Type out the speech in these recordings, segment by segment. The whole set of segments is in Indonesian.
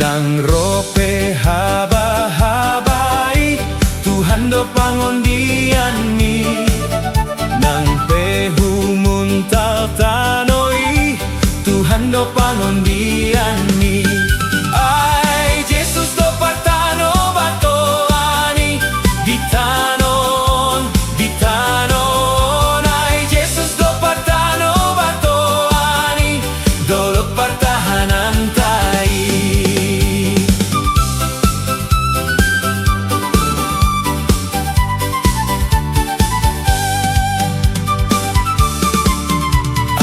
Nang rope haba-habai Tuhan do pangondian mi Nang pehu muntal tanoi Tuhan do pangondian mi Ai Jesus do patano batoani Ditanon, ditanon Ai Jesus do patano batoani Dolok pertahanan tai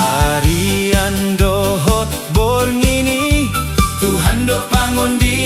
Arian dohot borngini Tuhan do pangondi